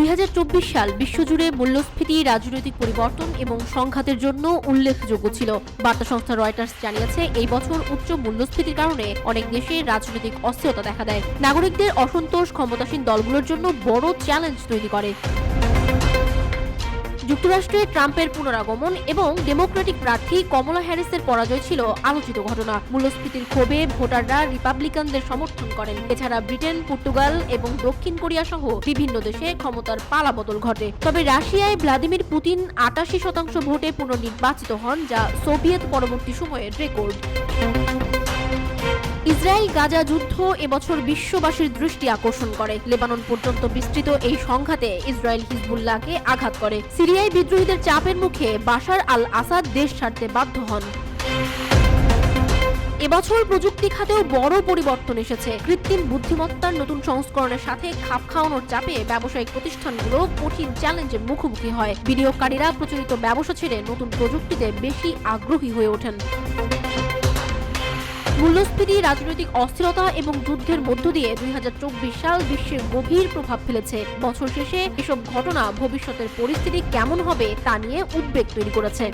2024 সাল বিশ্বজুড়ে মূল্যস্ফীতি, রাজনৈতিক পরিবর্তন এবং সংঘাতের জন্য উল্লেখযোগ্য ছিল। বার্তা সংস্থা রয়টার্স জানিয়েছে, এই বছর উচ্চ মূল্যস্ফীতির কারণে অনেক দেশে রাজনৈতিক অস্থিরতা দেখা দেয়। নাগরিকদের অসন্তোষ ক্ষমতাসীন দলগুলোর জন্য বড় চ্যালেঞ্জ তৈরি করে। যুক্তরাষ্ট্রে ট্রাম্পের পুনরাগমন এবং ডেমোক্রেটিক প্রার্থী কমলা হ্যারিসের পরাজয় ছিল আলোচিত ঘটনা। মূল্যস্ফীতির ক্ষোভে ভোটাররা রিপাবলিকানদের সমর্থন করেন। এছাড়া ব্রিটেন, পর্তুগাল এবং দক্ষিণ কোরিয়া সহ বিভিন্ন দেশে ক্ষমতার পালাবদল ঘটে। তবে রাশিয়ায় ভ্লাদিমির পুতিন ৮৮% ভোটে পুনর্নির্বাচিত হন, যা সোভিয়েত পরবর্তী সময়ের রেকর্ড। ইসরায়েল গাজা যুদ্ধ এবছর বিশ্ববাসীর দৃষ্টি আকর্ষণ করে। লেবানন পর্যন্ত বিস্তৃত এই সংঘাতে ইসরায়েল হিজবুল্লাহকে আঘাত করে। সিরিয়ায় বিদ্রোহীদের চাপের মুখে বাশার আল আসাদ দেশ ছাড়তে বাধ্য হন। এবছর প্রযুক্তি খাতেও বড় পরিবর্তন এসেছে। কৃত্রিম বুদ্ধিমত্তার নতুন সংস্করণের সাথে খাপ খাওয়ানোর চাপে ব্যবসায়িক প্রতিষ্ঠানগুলো কঠিন চ্যালেঞ্জের মুখোমুখি হয়। বিনিয়োগকারীরা প্রচলিত ব্যবসা ছেড়ে নতুন প্রযুক্তিতে বেশি আগ্রহী হয়ে ওঠেন। মূল্যস্ফীতি, রাজনৈতিক অস্থিরতা এবং যুদ্ধের মধ্য দিয়ে 2024 সাল বিশ্বে গভীর প্রভাব ফেলেছে। বছর শেষে এসব ঘটনা ভবিষ্যতের পরিস্থিতি কেমন হবে তা নিয়ে উদ্বেগ তৈরি করেছে।